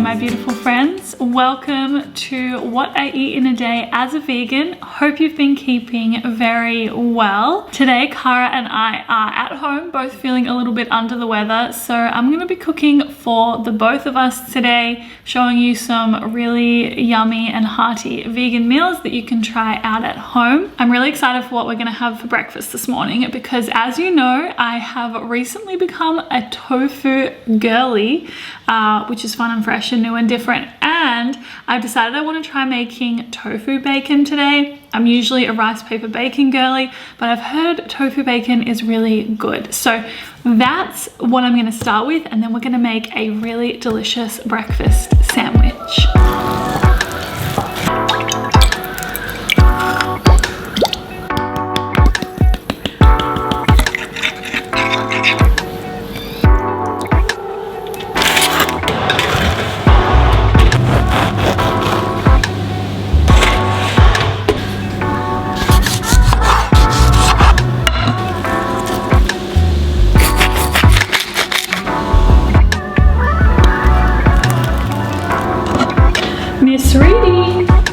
my beautiful friends. Welcome to what I eat in a day as a vegan. Hope you've been keeping very well. Today, Cara and I are at home, both feeling a little bit under the weather. So I'm gonna be cooking for the both of us today, showing you some really yummy and hearty vegan meals that you can try out at home. I'm really excited for what we're gonna have for breakfast this morning because, as you know, I have recently become a tofu girly, which is fun and fresh and new and different. And I've decided I want to try making tofu bacon today. I'm usually a rice paper bacon girly, but I've heard tofu bacon is really good. So that's what I'm going to start with, and then we're going to make a really delicious breakfast sandwich.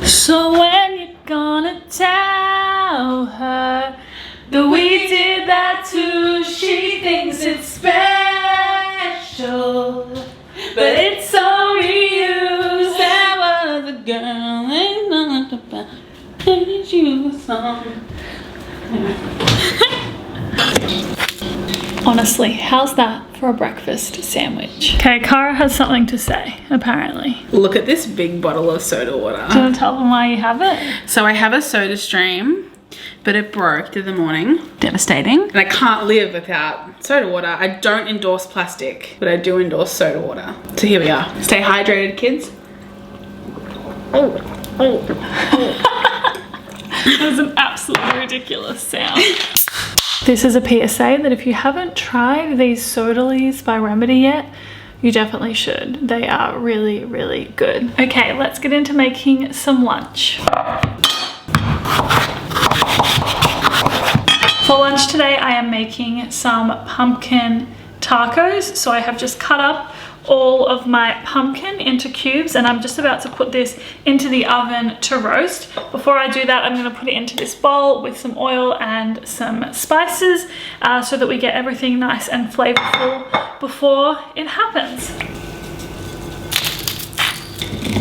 So when you're gonna tell her that we did that too, she thinks it's special, but it's only you. That was a girl ain't not about you a song. Honestly, how's that for a breakfast sandwich? Okay, Cara has something to say, apparently. Look at this big bottle of soda water. Do you want to tell them why you have it? So I have a soda stream, but it broke through the morning. Devastating. And I can't live without soda water. I don't endorse plastic, but I do endorse soda water. So here we are. Stay hydrated, kids. That was an absolutely ridiculous sound. This is a PSA that if you haven't tried these Sodalies by Remedy yet, you definitely should. They are really, really good. Okay, let's get into making some lunch. For lunch today, I am making some pumpkin tacos. So I have just cut up all of my pumpkin into cubes, and I'm just about to put this into the oven to roast. Before I do that, I'm going to put it into this bowl with some oil and some spices so that we get everything nice and flavorful before it happens.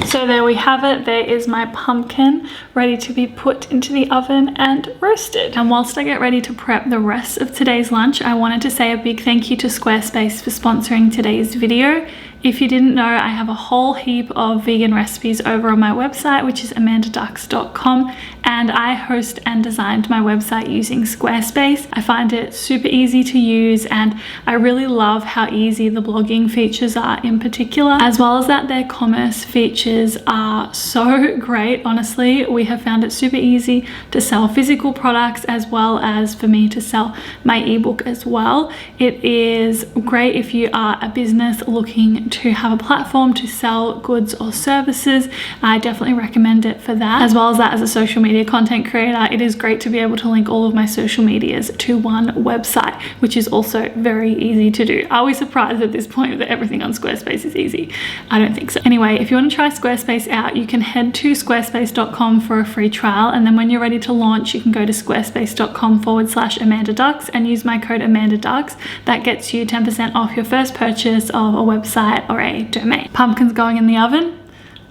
So there we have it. There is my pumpkin ready to be put into the oven and roasted. And whilst I get ready to prep the rest of today's lunch, I wanted to say a big thank you to Squarespace for sponsoring today's video. If you didn't know, I have a whole heap of vegan recipes over on my website, which is amandadux.com, and I host and designed my website using Squarespace. I find it super easy to use, and I really love how easy the blogging features are in particular, as well as that their commerce features are so great. Honestly, we have found it super easy to sell physical products as well as for me to sell my ebook as well. It is great if you are a business looking to have a platform to sell goods or services. I definitely recommend it for that. As well as that, as a social media content creator, it is great to be able to link all of my social medias to one website, which is also very easy to do. Are we surprised at this point that everything on Squarespace is easy? I don't think so. Anyway, if you want to try Squarespace out, you can head to squarespace.com for a free trial, and then when you're ready to launch, you can go to squarespace.com/AmandaDux and use my code AmandaDux. That gets you 10% off your first purchase of a website or a domain. Pumpkin's going in the oven.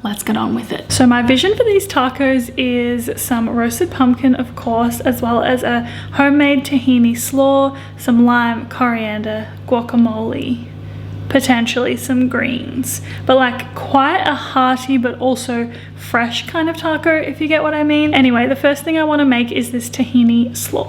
Let's get on with it. So my vision for these tacos is some roasted pumpkin, of course, as well as a homemade tahini slaw, some lime, coriander, guacamole, potentially some greens, but like quite a hearty but also fresh kind of taco, if you get what I mean. Anyway, the first thing I want to make is this tahini slaw.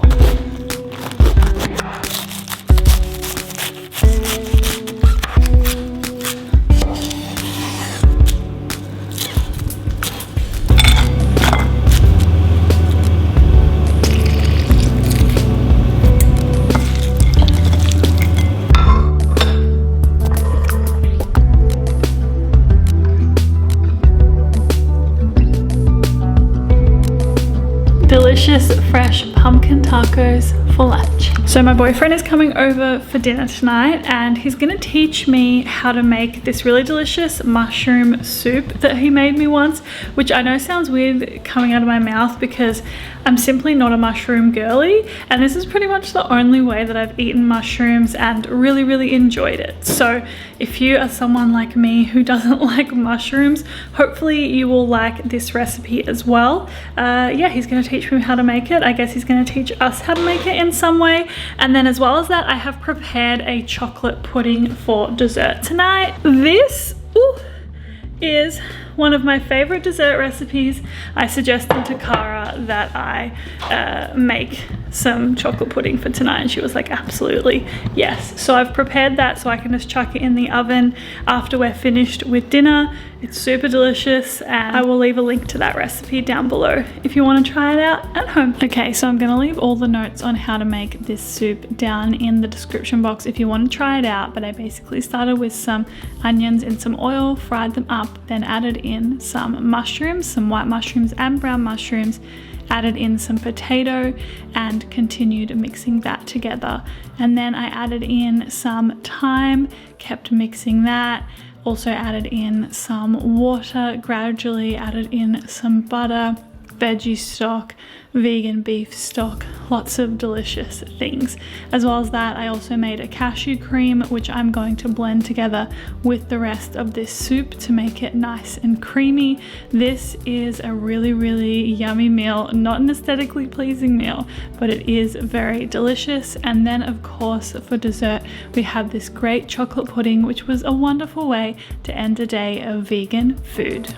Delicious fresh pumpkin tacos for lunch. So my boyfriend is coming over for dinner tonight and he's gonna teach me how to make this really delicious mushroom soup that he made me once, which I know sounds weird coming out of my mouth because I'm simply not a mushroom girly, and this is pretty much the only way that I've eaten mushrooms and really enjoyed it. So if you are someone like me who doesn't like mushrooms, hopefully you will like this recipe as well. Yeah, he's gonna teach me how to make it. I guess he's gonna teach us how to make it in some way. And then as well as that, I have prepared a chocolate pudding for dessert tonight. This is one of my favorite dessert recipes. I suggested to Cara that I make some chocolate pudding for tonight and she was like, absolutely yes. So I've prepared that so I can just chuck it in the oven after we're finished with dinner. It's super delicious and I will leave a link to that recipe down below if you want to try it out at home. Okay, so I'm gonna leave all the notes on how to make this soup down in the description box if you want to try it out, but I basically started with some onions in some oil, fried them up, then added in some mushrooms, some white mushrooms and brown mushrooms, added in some potato and continued mixing that together. And then I added in some thyme, kept mixing that, also added in some water, gradually added in some butter, veggie stock, vegan beef stock, lots of delicious things. As well as that, I also made a cashew cream, which I'm going to blend together with the rest of this soup to make it nice and creamy. This is a really yummy meal, not an aesthetically pleasing meal, but it is very delicious. And then of course, for dessert, we have this great chocolate pudding, which was a wonderful way to end a day of vegan food.